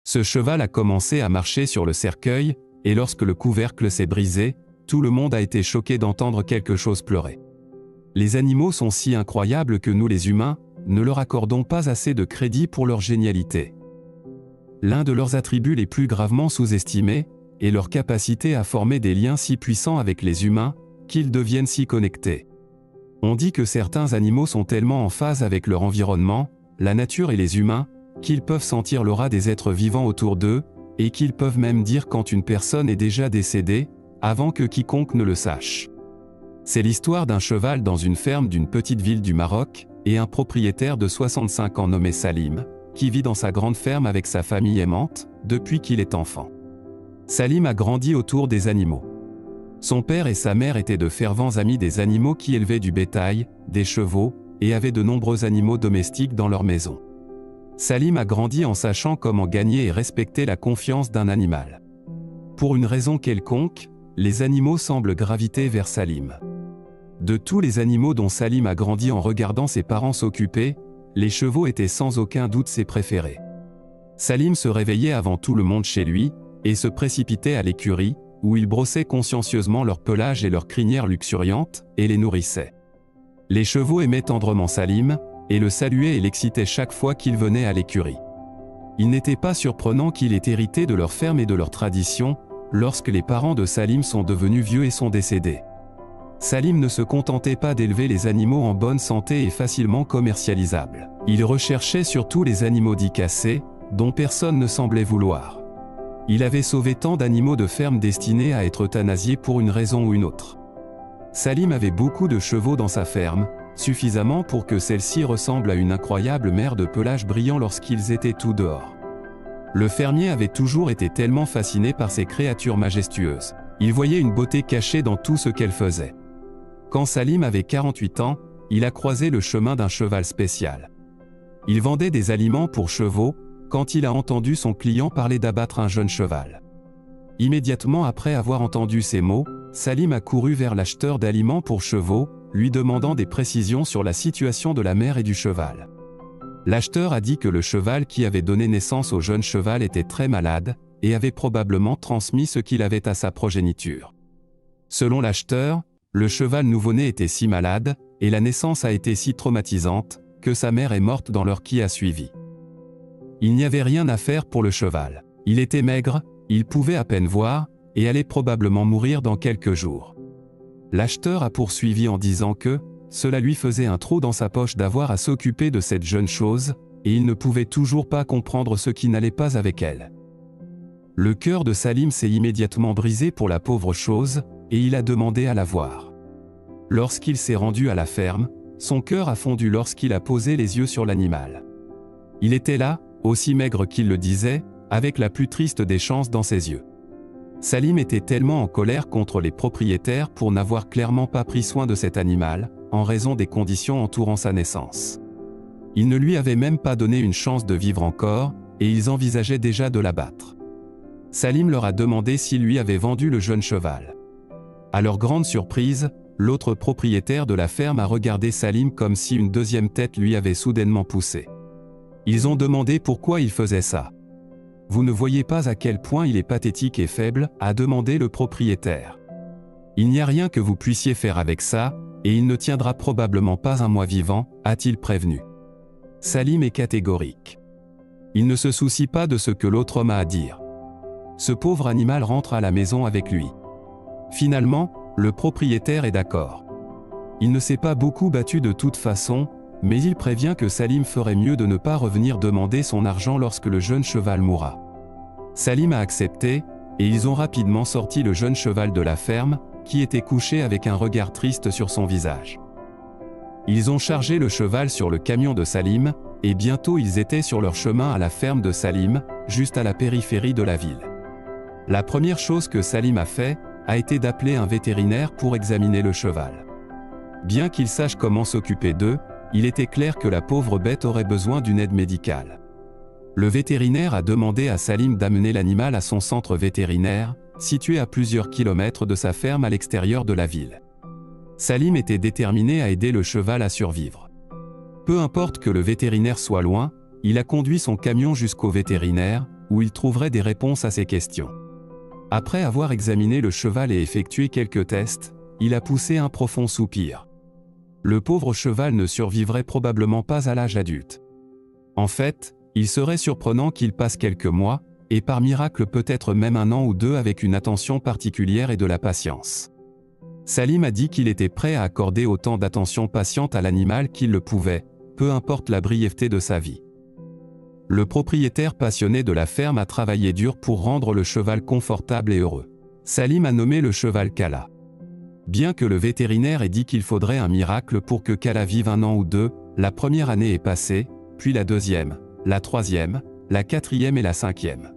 Ce cheval a commencé à marcher sur le cercueil, et lorsque le couvercle s'est brisé, tout le monde a été choqué d'entendre quelque chose pleurer. Les animaux sont si incroyables que nous les humains, ne leur accordons pas assez de crédit pour leur génialité. L'un de leurs attributs les plus gravement sous-estimés est leur capacité à former des liens si puissants avec les humains, qu'ils deviennent si connectés. On dit que certains animaux sont tellement en phase avec leur environnement, la nature et les humains, qu'ils peuvent sentir l'aura des êtres vivants autour d'eux, et qu'ils peuvent même dire quand une personne est déjà décédée, avant que quiconque ne le sache. C'est l'histoire d'un cheval dans une ferme d'une petite ville du Maroc, et un propriétaire de 65 ans nommé Salim, qui vit dans sa grande ferme avec sa famille aimante, depuis qu'il est enfant. Salim a grandi autour des animaux. Son père et sa mère étaient de fervents amis des animaux qui élevaient du bétail, des chevaux, et avaient de nombreux animaux domestiques dans leur maison. Salim a grandi en sachant comment gagner et respecter la confiance d'un animal. Pour une raison quelconque, les animaux semblent graviter vers Salim. De tous les animaux dont Salim a grandi en regardant ses parents s'occuper, les chevaux étaient sans aucun doute ses préférés. Salim se réveillait avant tout le monde chez lui, et se précipitait à l'écurie, où il brossait consciencieusement leur pelage et leurs crinières luxuriantes, et les nourrissait. Les chevaux aimaient tendrement Salim, et le saluaient et l'excitaient chaque fois qu'il venait à l'écurie. Il n'était pas surprenant qu'il ait hérité de leur ferme et de leurs traditions, lorsque les parents de Salim sont devenus vieux et sont décédés. Salim ne se contentait pas d'élever les animaux en bonne santé et facilement commercialisables. Il recherchait surtout les animaux dits cassés, dont personne ne semblait vouloir. Il avait sauvé tant d'animaux de ferme destinés à être euthanasiés pour une raison ou une autre. Salim avait beaucoup de chevaux dans sa ferme, suffisamment pour que celle-ci ressemble à une incroyable mer de pelage brillant lorsqu'ils étaient tous dehors. Le fermier avait toujours été tellement fasciné par ces créatures majestueuses. Il voyait une beauté cachée dans tout ce qu'elles faisaient. Quand Salim avait 48 ans, il a croisé le chemin d'un cheval spécial. Il vendait des aliments pour chevaux, quand il a entendu son client parler d'abattre un jeune cheval. Immédiatement après avoir entendu ces mots, Salim a couru vers l'acheteur d'aliments pour chevaux, lui demandant des précisions sur la situation de la mère et du cheval. L'acheteur a dit que le cheval qui avait donné naissance au jeune cheval était très malade, et avait probablement transmis ce qu'il avait à sa progéniture. Selon l'acheteur, le cheval nouveau-né était si malade, et la naissance a été si traumatisante, que sa mère est morte dans l'heure qui a suivi. Il n'y avait rien à faire pour le cheval. Il était maigre, il pouvait à peine voir, et allait probablement mourir dans quelques jours. L'acheteur a poursuivi en disant que cela lui faisait un trou dans sa poche d'avoir à s'occuper de cette jeune chose, et il ne pouvait toujours pas comprendre ce qui n'allait pas avec elle. Le cœur de Salim s'est immédiatement brisé pour la pauvre chose, et il a demandé à la voir. Lorsqu'il s'est rendu à la ferme, son cœur a fondu lorsqu'il a posé les yeux sur l'animal. Il était là, aussi maigre qu'il le disait, avec la plus triste des chances dans ses yeux. Salim était tellement en colère contre les propriétaires pour n'avoir clairement pas pris soin de cet animal, en raison des conditions entourant sa naissance. Ils ne lui avaient même pas donné une chance de vivre encore, et ils envisageaient déjà de l'abattre. Salim leur a demandé s'il lui avait vendu le jeune cheval. À leur grande surprise, l'autre propriétaire de la ferme a regardé Salim comme si une deuxième tête lui avait soudainement poussé. Ils ont demandé pourquoi il faisait ça. « Vous ne voyez pas à quel point il est pathétique et faible » a demandé le propriétaire. « Il n'y a rien que vous puissiez faire avec ça, et il ne tiendra probablement pas un mois vivant » a-t-il prévenu. Salim est catégorique. Il ne se soucie pas de ce que l'autre homme a à dire. Ce pauvre animal rentre à la maison avec lui. Finalement, le propriétaire est d'accord. Il ne s'est pas beaucoup battu de toute façon, mais il prévient que Salim ferait mieux de ne pas revenir demander son argent lorsque le jeune cheval mourra. Salim a accepté, et ils ont rapidement sorti le jeune cheval de la ferme, qui était couché avec un regard triste sur son visage. Ils ont chargé le cheval sur le camion de Salim, et bientôt ils étaient sur leur chemin à la ferme de Salim, juste à la périphérie de la ville. La première chose que Salim a fait, a été d'appeler un vétérinaire pour examiner le cheval. Bien qu'il sache comment s'occuper d'eux, il était clair que la pauvre bête aurait besoin d'une aide médicale. Le vétérinaire a demandé à Salim d'amener l'animal à son centre vétérinaire, situé à plusieurs kilomètres de sa ferme à l'extérieur de la ville. Salim était déterminé à aider le cheval à survivre. Peu importe que le vétérinaire soit loin, il a conduit son camion jusqu'au vétérinaire, où il trouverait des réponses à ses questions. Après avoir examiné le cheval et effectué quelques tests, il a poussé un profond soupir. Le pauvre cheval ne survivrait probablement pas à l'âge adulte. En fait, il serait surprenant qu'il passe quelques mois, et par miracle peut-être même 1 an ou 2 avec une attention particulière et de la patience. Salim a dit qu'il était prêt à accorder autant d'attention patiente à l'animal qu'il le pouvait, peu importe la brièveté de sa vie. Le propriétaire passionné de la ferme a travaillé dur pour rendre le cheval confortable et heureux. Salim a nommé le cheval Kala. Bien que le vétérinaire ait dit qu'il faudrait un miracle pour que Kala vive 1 an ou 2, la première année est passée, puis la 2e, la 3e, la 4e et la 5e.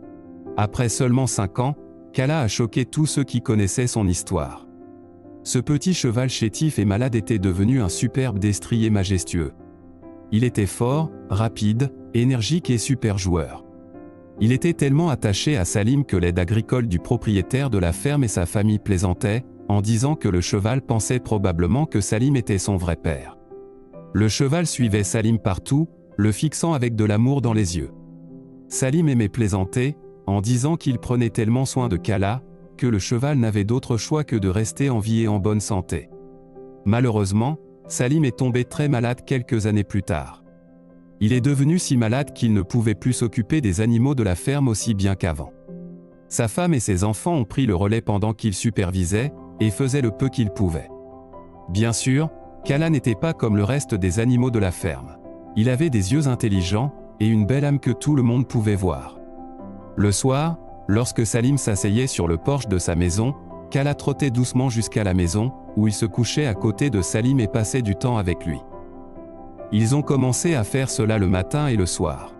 Après seulement 5 ans, Kala a choqué tous ceux qui connaissaient son histoire. Ce petit cheval chétif et malade était devenu un superbe destrier majestueux. Il était fort, rapide, énergique et super joueur. Il était tellement attaché à Salim que l'aide agricole du propriétaire de la ferme et sa famille plaisantaient, en disant que le cheval pensait probablement que Salim était son vrai père. Le cheval suivait Salim partout, le fixant avec de l'amour dans les yeux. Salim aimait plaisanter, en disant qu'il prenait tellement soin de Kala, que le cheval n'avait d'autre choix que de rester en vie et en bonne santé. Malheureusement, Salim est tombé très malade quelques années plus tard. Il est devenu si malade qu'il ne pouvait plus s'occuper des animaux de la ferme aussi bien qu'avant. Sa femme et ses enfants ont pris le relais pendant qu'il supervisait, et faisait le peu qu'il pouvait. Bien sûr, Kala n'était pas comme le reste des animaux de la ferme. Il avait des yeux intelligents, et une belle âme que tout le monde pouvait voir. Le soir, lorsque Salim s'asseyait sur le porche de sa maison, Kala trottait doucement jusqu'à la maison, où il se couchait à côté de Salim et passait du temps avec lui. Ils ont commencé à faire cela le matin et le soir.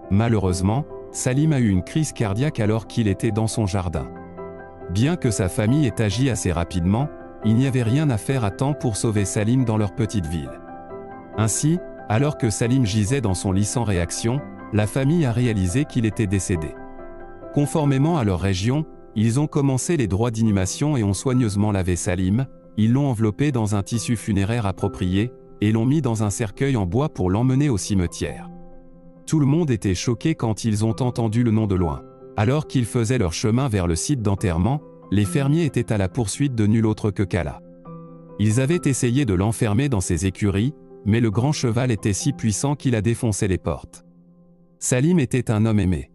Malheureusement, Salim a eu une crise cardiaque alors qu'il était dans son jardin. Bien que sa famille ait agi assez rapidement, il n'y avait rien à faire à temps pour sauver Salim dans leur petite ville. Ainsi, alors que Salim gisait dans son lit sans réaction, la famille a réalisé qu'il était décédé. Conformément à leur région, ils ont commencé les droits d'inhumation et ont soigneusement lavé Salim, ils l'ont enveloppé dans un tissu funéraire approprié, et l'ont mis dans un cercueil en bois pour l'emmener au cimetière. Tout le monde était choqué quand ils ont entendu le nom de loin. Alors qu'ils faisaient leur chemin vers le site d'enterrement, les fermiers étaient à la poursuite de nul autre que Kala. Ils avaient essayé de l'enfermer dans ses écuries, mais le grand cheval était si puissant qu'il a défoncé les portes. Salim était un homme aimé.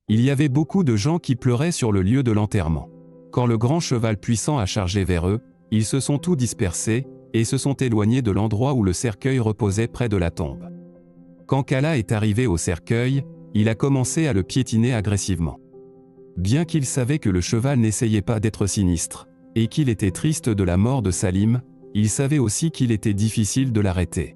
Il y avait beaucoup de gens qui pleuraient sur le lieu de l'enterrement. Quand le grand cheval puissant a chargé vers eux, ils se sont tous dispersés, et se sont éloignés de l'endroit où le cercueil reposait près de la tombe. Quand Kala est arrivé au cercueil, il a commencé à le piétiner agressivement. Bien qu'il savait que le cheval n'essayait pas d'être sinistre, et qu'il était triste de la mort de Salim, il savait aussi qu'il était difficile de l'arrêter.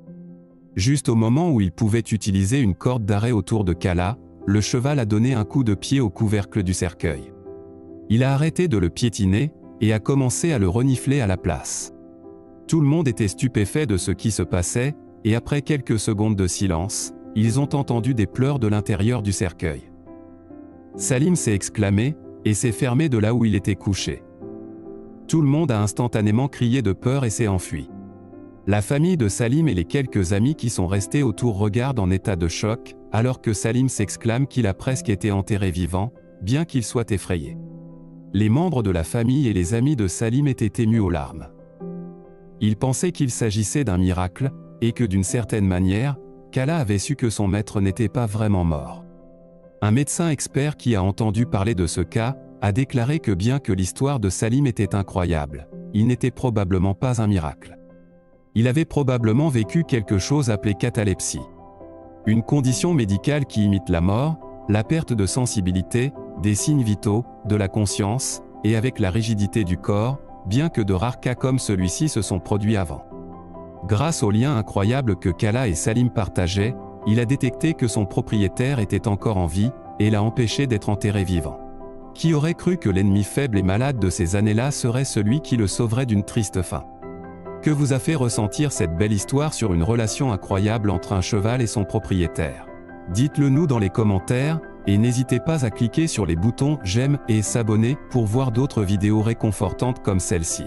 Juste au moment où il pouvait utiliser une corde d'arrêt autour de Kala, le cheval a donné un coup de pied au couvercle du cercueil. Il a arrêté de le piétiner, et a commencé à le renifler à la place. Tout le monde était stupéfait de ce qui se passait, et après quelques secondes de silence, ils ont entendu des pleurs de l'intérieur du cercueil. Salim s'est exclamé, et s'est fermé de là où il était couché. Tout le monde a instantanément crié de peur et s'est enfui. La famille de Salim et les quelques amis qui sont restés autour regardent en état de choc, alors que Salim s'exclame qu'il a presque été enterré vivant, bien qu'il soit effrayé. Les membres de la famille et les amis de Salim étaient émus aux larmes. Ils pensaient qu'il s'agissait d'un miracle, et que d'une certaine manière, Kala avait su que son maître n'était pas vraiment mort. Un médecin expert qui a entendu parler de ce cas, a déclaré que bien que l'histoire de Salim était incroyable, il n'était probablement pas un miracle. Il avait probablement vécu quelque chose appelé catalepsie. Une condition médicale qui imite la mort, la perte de sensibilité, des signes vitaux, de la conscience, et avec la rigidité du corps, bien que de rares cas comme celui-ci se sont produits avant. Grâce au lien incroyable que Kala et Salim partageaient, il a détecté que son propriétaire était encore en vie, et l'a empêché d'être enterré vivant. Qui aurait cru que l'ennemi faible et malade de ces années-là serait celui qui le sauverait d'une triste fin? Que vous a fait ressentir cette belle histoire sur une relation incroyable entre un cheval et son propriétaire? Dites-le nous dans les commentaires, et n'hésitez pas à cliquer sur les boutons « J'aime » et « S'abonner » pour voir d'autres vidéos réconfortantes comme celle-ci.